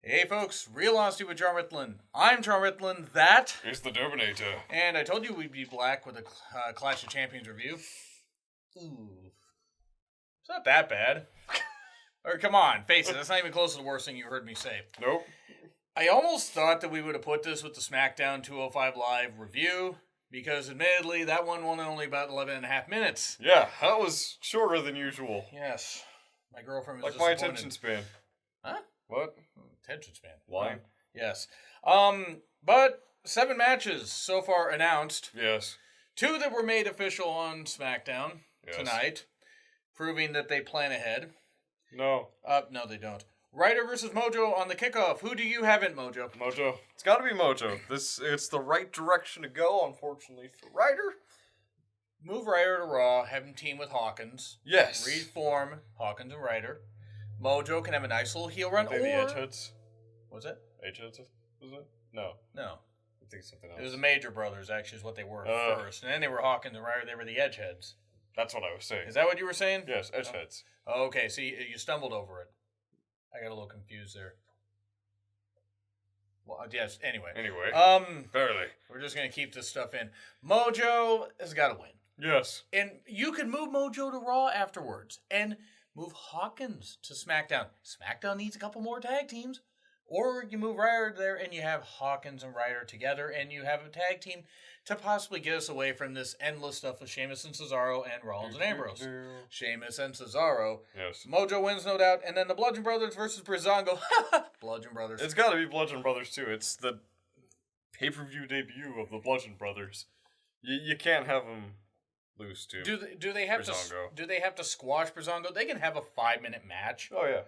Hey folks, Real Honesty with John Ritlin. I'm John Ritlin, that... It's the Derusevinator. And I told you we'd be black with a Clash of Champions review. Ooh. It's not that bad. Or come on, face it, that's not even close to the worst thing you heard me say. Nope. I almost thought that we would have put this with the SmackDown 205 Live review, because admittedly, that one won only about 11 and a half minutes. Yeah, that was shorter than usual. Yes. My girlfriend was like my disappointed. attention span. Huh? What? Attention span. Why? Yes. But 7 matches so far announced. Yes. 2 that were made official on SmackDown tonight, proving that they plan ahead. No. No, they don't. Ryder versus Mojo on the kickoff. Who do you have in Mojo? Mojo. It's got to be Mojo. It's the right direction to go, unfortunately, for Ryder. Move Ryder to Raw, have him team with Hawkins. Yes. Reform Hawkins and Ryder. Mojo can have a nice little heel run. Or the Edgeheads. What's it? Edgeheads, was it? No. I think something else. It was the Major Brothers, actually, is what they were first. And then they were Hawkins and Ryder. They were the Edgeheads. That's what I was saying. Is that what you were saying? Yes, Edgeheads. Oh, okay, see, you stumbled over it. I got a little confused there. Well, yes, anyway. Barely. We're just going to keep this stuff in. Mojo has got to win. Yes. And you can move Mojo to Raw afterwards. And move Hawkins to SmackDown. SmackDown needs a couple more tag teams. Or you move Ryder there and you have Hawkins and Ryder together and you have a tag team to possibly get us away from this endless stuff with Sheamus and Cesaro and Rollins and Ambrose. Sheamus and Cesaro. Yes. Mojo wins, no doubt. And then the Bludgeon Brothers versus Breezango. Bludgeon Brothers. It's got to be Bludgeon Brothers, too. It's the pay-per-view debut of the Bludgeon Brothers. You can't have them lose to Do they have Breezango. Do they have to squash Breezango? They can have a 5-minute match. Oh, yeah.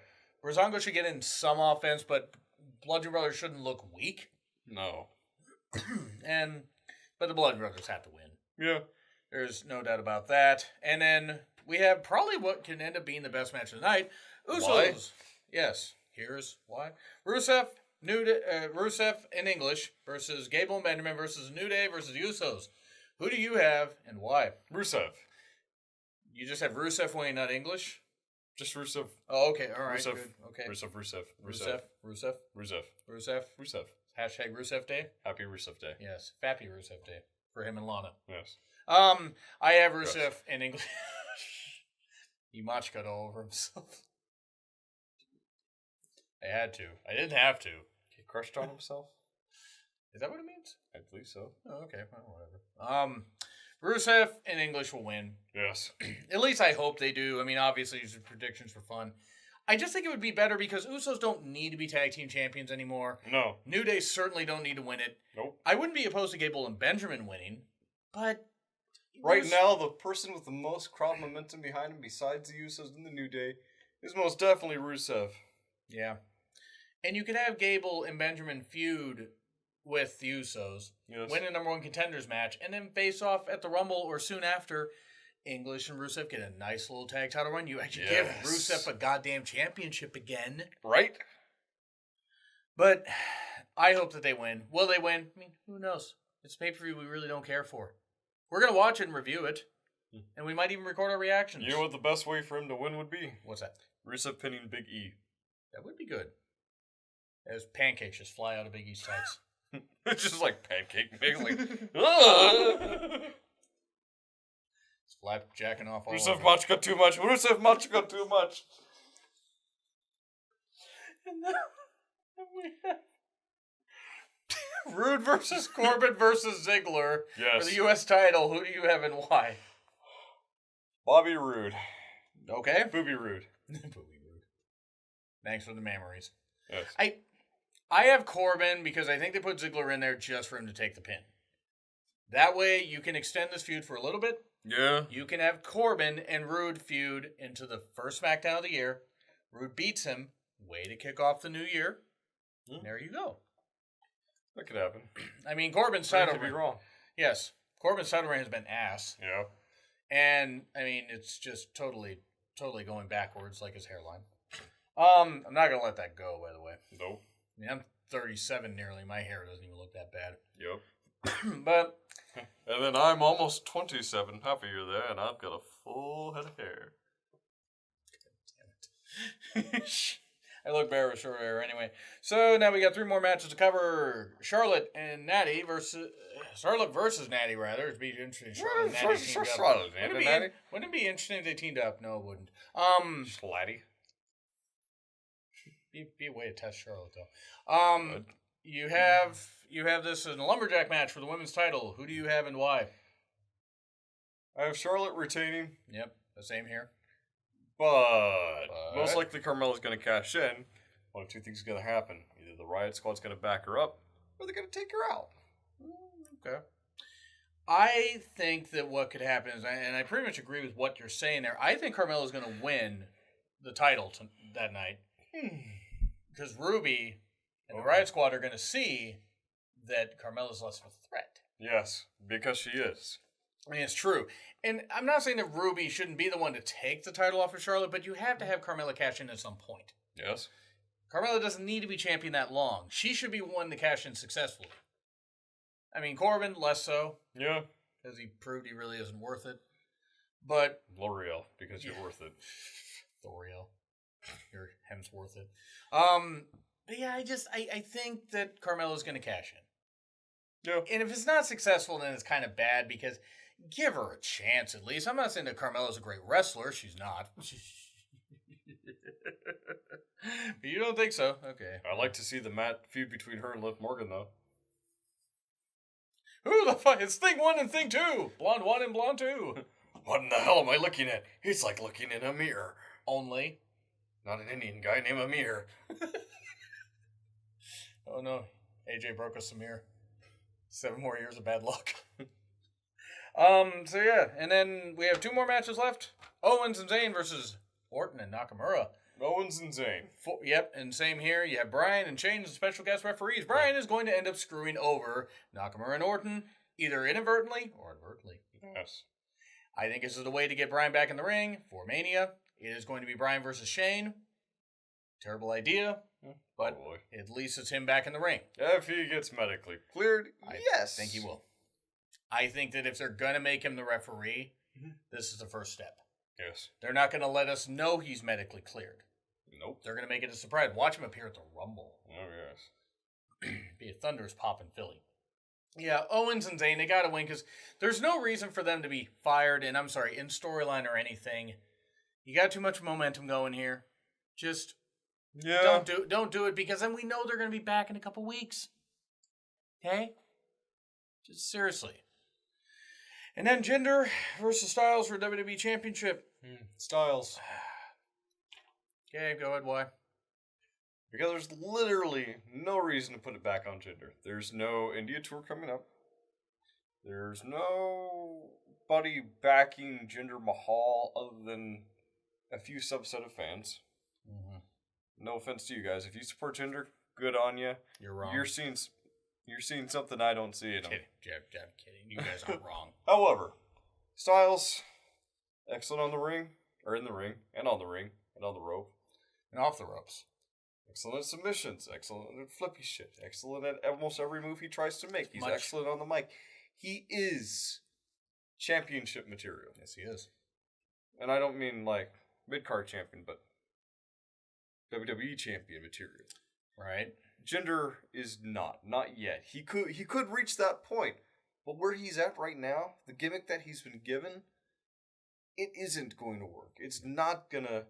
Breezango should get in some offense, but Bludgeon Brothers shouldn't look weak. No. But the Bludgeon Brothers have to win. Yeah. There's no doubt about that. And then we have probably what can end up being the best match of the night. Usos. Why? Yes. Here's why. Rusev in English versus Gable and Benjamin versus New Day versus Usos. Who do you have and why? Rusev. You just have Rusev winning, not English? Just Rusev. Oh, okay. All right. Rusev. Good. Okay. Rusev. Rusev. Hashtag Rusev Day. Happy Rusev Day. Yes. Happy Rusev Day for him and Lana. Yes. I have Rusev in English. He machka'd all over himself. I had to. I didn't have to. He crushed on himself? Is that what it means? I believe so. Oh, okay. Well, whatever. Rusev in English will win. Yes. At least I hope they do. I mean, obviously, these are predictions for fun. I just think it would be better because Usos don't need to be tag team champions anymore. No. New Day certainly don't need to win it. Nope. I wouldn't be opposed to Gable and Benjamin winning, but... Right now, the person with the most crowd momentum behind him besides the Usos in the New Day is most definitely Rusev. Yeah. And you could have Gable and Benjamin feud with the Usos, win a number 1 contenders match, and then face off at the Rumble or soon after. English and Rusev get a nice little tag title run. You actually give Rusev a goddamn championship again. Right? But I hope that they win. Will they win? I mean, who knows? It's a pay-per-view we really don't care for. We're going to watch it and review it. And we might even record our reactions. You know what the best way for him to win would be? What's that? Rusev pinning Big E. That would be good. As pancakes just fly out of Big E's tights. It's just like pancake mix, like, It's flapjacking off all Rusev over. Machka too much. Rusev Machka too much. And then we have Rude versus Corbin versus Ziggler for the U.S. title. Who do you have and why? Bobby Roode. Okay. Booby Roode. Booby Roode. Thanks for the memories. Yes. I have Corbin because I think they put Ziggler in there just for him to take the pin. That way you can extend this feud for a little bit. Yeah. You can have Corbin and Rude feud into the first SmackDown of the year. Rude beats him. Way to kick off the new year. There you go. That could happen. I mean, Corbin's title could be wrong. Yes. Corbin's title reign has been ass. Yeah. And, I mean, it's just totally going backwards like his hairline. I'm not going to let that go, by the way. Nope. I mean, I'm 37 nearly. My hair doesn't even look that bad. Yep. But... And then I'm almost 27, half a year there, and I've got a full head of hair. God damn it. I look better with short hair anyway. So now we got 3 more matches to cover. Charlotte and Natty versus Natty rather. It'd be interesting. Charlotte and Natty teamed up. Wouldn't it be interesting if they teamed up? No, it wouldn't. Slatty. Be a way to test Charlotte though. You have this in a lumberjack match for the women's title. Who do you have and why? I have Charlotte retaining. Yep, the same here. But most likely Carmella's going to cash in. One of 2 things is going to happen. Either the Riot Squad's going to back her up, or they're going to take her out. Okay. I think that what could happen is, and I pretty much agree with what you're saying there, I think Carmella's going to win the title that night. Because Ruby and the Riot Squad are going to see that Carmella's less of a threat. Yes, because she is. I mean, it's true. And I'm not saying that Ruby shouldn't be the one to take the title off of Charlotte, but you have to have Carmella cash in at some point. Yes. Carmella doesn't need to be champion that long. She should be one to cash in successfully. I mean, Corbin, less so. Yeah. Because he proved he really isn't worth it. But L'Oreal, because you're worth it. L'Oreal. You're Hemsworth it. But yeah, I think that Carmella's going to cash in. Yeah. And if it's not successful, then it's kind of bad because give her a chance at least. I'm not saying that Carmella's a great wrestler. She's not. But you don't think so? Okay. I like to see the feud between her and Liv Morgan, though. Who the fuck? It's Thing 1 and Thing 2. Blonde 1 and Blonde 2. What in the hell am I looking at? It's like looking in a mirror. Only. Not an Indian guy named Amir. Oh no. AJ broke us Samir. 7 more years of bad luck. So yeah, and then we have 2 more matches left. Owens and Zayn versus Orton and Nakamura. Owens and Zayn. Yep, and same here. You have Bryan and Shane as special guest referees. Bryan is going to end up screwing over Nakamura and Orton, either inadvertently or advertently. Yes. I think this is the way to get Bryan back in the ring for Mania. It is going to be Bryan versus Shane. Terrible idea, but at least it's him back in the ring. If he gets medically cleared, yes. I think he will. I think that if they're going to make him the referee, this is the first step. Yes. They're not going to let us know he's medically cleared. Nope. They're going to make it a surprise. Watch him appear at the Rumble. Oh, yes. Be a thunderous pop in Philly. Yeah, Owens and Zayn, they got to win because there's no reason for them to be fired in storyline or anything. You got too much momentum going here. Just don't do it because then we know they're going to be back in a couple weeks. Okay? Just seriously. And then Jinder versus Styles for WWE Championship. Styles. Okay, go ahead. Why? Because there's literally no reason to put it back on Jinder. There's no India tour coming up. There's nobody backing Jinder Mahal other than a few subset of fans. Mm-hmm. No offense to you guys. If you support Jinder, good on you. You're wrong. You're seeing something I don't see in him. Kidding. You guys aren't wrong. However, Styles, excellent on the ring, or in the ring, and on the ring, and on the rope. And off the ropes. Excellent at submissions, excellent at flippy shit, excellent at almost every move he tries to make. He's excellent on the mic. He is championship material. Yes, he is. And I don't mean like mid-card champion, but WWE champion material. Right. Jinder is not yet. He could reach that point, but where he's at right now, the gimmick that he's been given, it isn't going to work. It's not gonna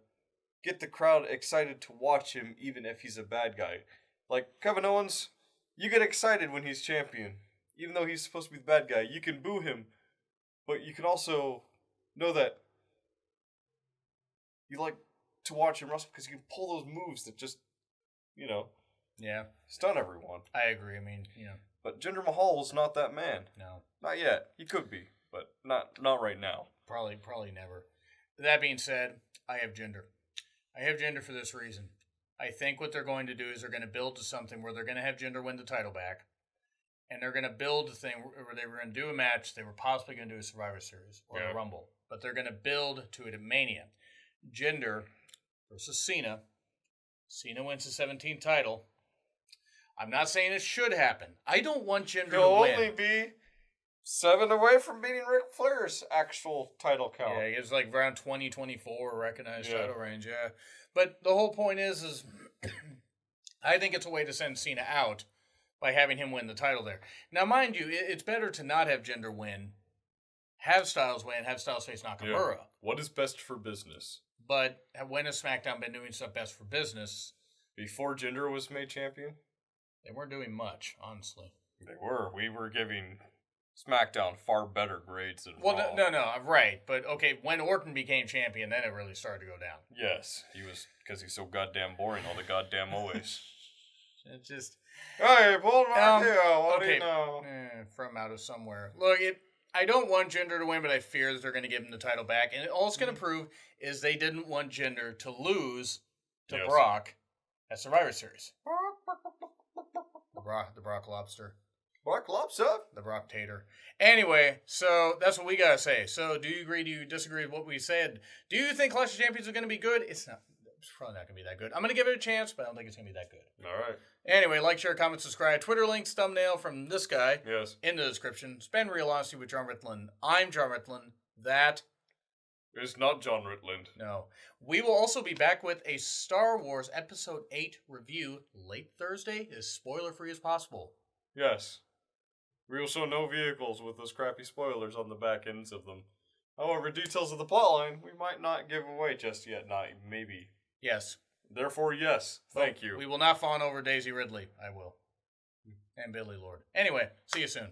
get the crowd excited to watch him, even if he's a bad guy. Like Kevin Owens, you get excited when he's champion, even though he's supposed to be the bad guy. You can boo him, but you can also know that you like to watch him wrestle because you can pull those moves that just, stun everyone. I agree. I mean, But Jinder Mahal was not that man. No. Not yet. He could be, but not right now. Probably never. That being said, I have Jinder. I have Jinder for this reason. I think what they're going to do is they're going to build to something where they're going to have Jinder win the title back. And they're going to build a thing where they were going to do a match. They were possibly going to do a Survivor Series or a Rumble. But they're going to build to it at Mania. Jinder versus Cena. Cena wins the 17th title. I'm not saying it should happen. I don't want Jinder to win. He'll only be 7 away from beating Ric Flair's actual title count. Yeah, it's like around 2024 recognized title range, yeah. But the whole point is I think it's a way to send Cena out by having him win the title there. Now, mind you, it's better to not have Jinder win, have Styles win, have Styles face Nakamura. Yeah. What is best for business? But when has SmackDown been doing stuff best for business? Before Jinder was made champion? They weren't doing much, honestly. They were. We were giving SmackDown far better grades than Well, Raw. no, right. But, okay, when Orton became champion, then it really started to go down. Yes, he was, because he's so goddamn boring all the goddamn always. It just... Hey, pulled an idea. What do okay, you know? from out of somewhere. Look, I don't want Jinder to win, but I fear that they're going to give him the title back. And all it's going to prove is they didn't want Jinder to lose to Brock at Survivor Series. The Brock Lobster. Brock Lobster? The Brock Tater. Anyway, so that's what we got to say. So do you agree? Do you disagree with what we said? Do you think Clash of Champions is going to be good? It's probably not going to be that good. I'm going to give it a chance, but I don't think it's going to be that good. All right. Anyway, like, share, comment, subscribe. Twitter links, thumbnail from this guy in the description. Spend Real Honesty with John Ritland. I'm John Ritland. That is not John Ritland. No. We will also be back with a Star Wars Episode 8 review late Thursday, as spoiler-free as possible. Yes. We will show no vehicles with those crappy spoilers on the back ends of them. However, details of the plotline we might not give away just yet. Not maybe. Yes. Therefore, yes. Thank you. We will not fawn over Daisy Ridley. I will. And Billy Lord. Anyway, see you soon.